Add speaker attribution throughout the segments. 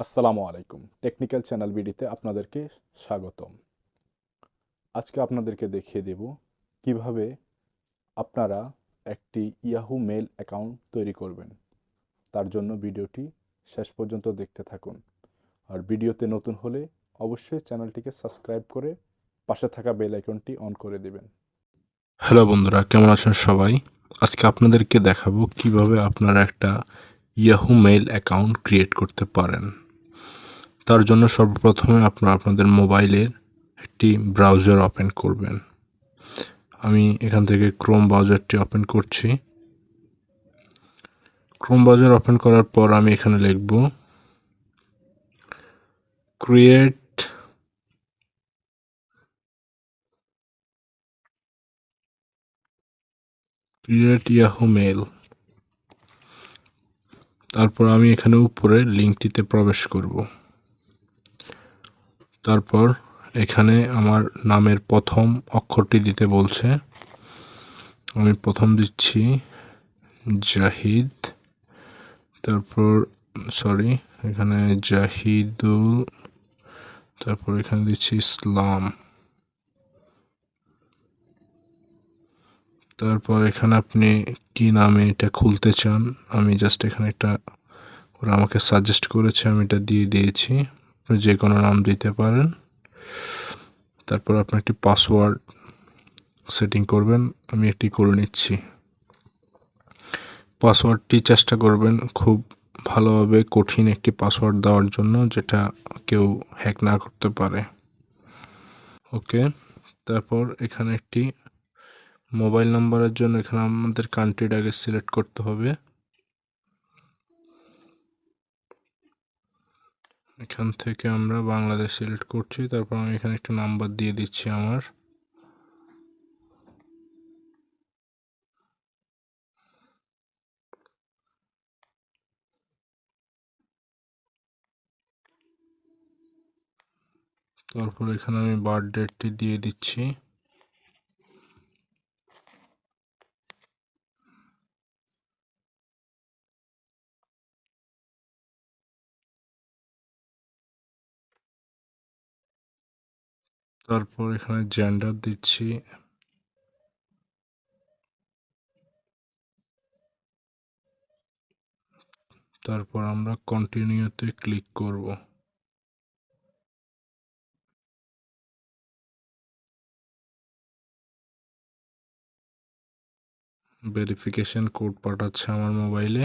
Speaker 1: আসসালামু আলাইকুম। Technical channel বিডিতে আপনাদেরকে স্বাগতম। আজকে আপনাদেরকে দেখিয়ে দেব কিভাবে আপনারা একটি ইয়াহু মেইল অ্যাকাউন্ট তৈরি করবেন। তার জন্য ভিডিওটি শেষ পর্যন্ত দেখতে থাকুন। আর ভিডিওতে নতুন হলে অবশ্যই চ্যানেলটিকে সাবস্ক্রাইব করে পাশে থাকা বেল আইকনটি অন করে দেবেন।
Speaker 2: হ্যালো বন্ধুরা, কেমন আছেন সবাই? আজকে আপনাদেরকে দেখাবো কিভাবে আপনারা একটা ইয়াহু মেইল অ্যাকাউন্ট ক্রিয়েট করতে পারেন। তার জন্য সর্বপ্রথমে আপনারা আপনাদের মোবাইলের একটি ব্রাউজার ওপেন করবেন। আমি এখান থেকে ক্রোম ব্রাউজারটি ওপেন করছি। ক্রোম ব্রাউজার ওপেন করার পর আমি এখানে লিখব ক্রিয়েট ইয়াহু মেইল। তারপর আমি এখানে উপরে লিঙ্কটিতে প্রবেশ করব। তারপর এখানে আমার নামের প্রথম অক্ষরটি দিতে বলছে। আমি প্রথম দিচ্ছি জাহিদ, তারপর এখানে জাহিদুল, তারপর এখানে দিচ্ছি ইসলাম। তারপর এখানে আপনি কি নামে এটা খুলতে চান, আমি জাস্ট এখানে একটা ওরা আমাকে সাজেস্ট করেছে, আমি এটা দিয়ে দিয়েছি। আপনি যে কোনো নাম দিতে পারেন। তারপর আপনি একটি পাসওয়ার্ড সেটিং করবেন, আমি একটি করে নিচ্ছি। পাসওয়ার্ডটি চেষ্টা করবেন খুব ভালোভাবে কঠিন একটি পাসওয়ার্ড দেওয়ার জন্য, যেটা কেউ হ্যাক না করতে পারে। ওকে, তারপর এখানে একটি মোবাইল নাম্বারের জন্য এখানে আমাদের কান্ট্রিটা আগে সিলেক্ট করতে হবে। এখান থেকে আমরা বাংলাদেশ সিলেক্ট করছি। তারপর আমি এখানে একটা নাম্বার দিয়ে দিচ্ছি আমার। তারপর এখানে আমি বার্থ ডেটটি দিয়ে দিচ্ছি। তারপর এখানে জেন্ডার দিচ্ছি। তারপর আমরা কন্টিনিউতে ক্লিক করব। ভেরিফিকেশন কোড পাঠাচ্ছে আমার মোবাইলে।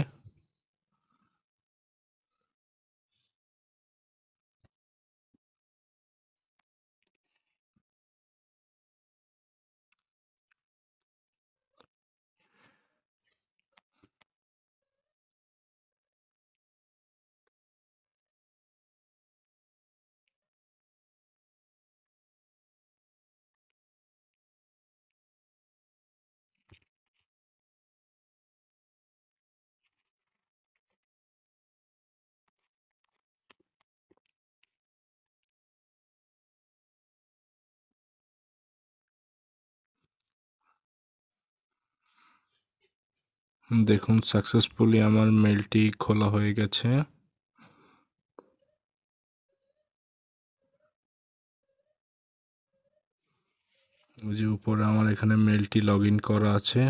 Speaker 2: দেখুন সাকসেসফুলি আমার মেলটি খোলা হয়ে গেছে। যে উপরে আমার এখানে মেলটি লগ ইন করা আছে।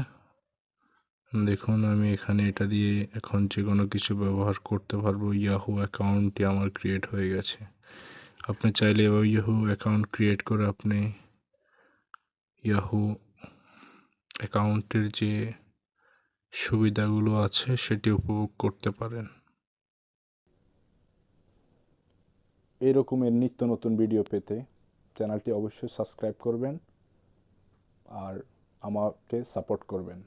Speaker 2: দেখুন আমি এখানে এটা দিয়ে এখন যে কোনো কিছু ব্যবহার করতে পারবো। ইয়াহু অ্যাকাউন্টটি আমার ক্রিয়েট হয়ে গেছে। আপনি চাইলে এভাবে ইয়াহু অ্যাকাউন্ট ক্রিয়েট করে আপনি ইয়াহু অ্যাকাউন্টের যে সুবিধাগুলো আছে সেটি উপভোগ করতে পারেন।
Speaker 1: এই রকমের নিত্য নতুন ভিডিও পেতে চ্যানেলটি অবশ্যই সাবস্ক্রাইব করবেন আর আমাকে সাপোর্ট করবেন।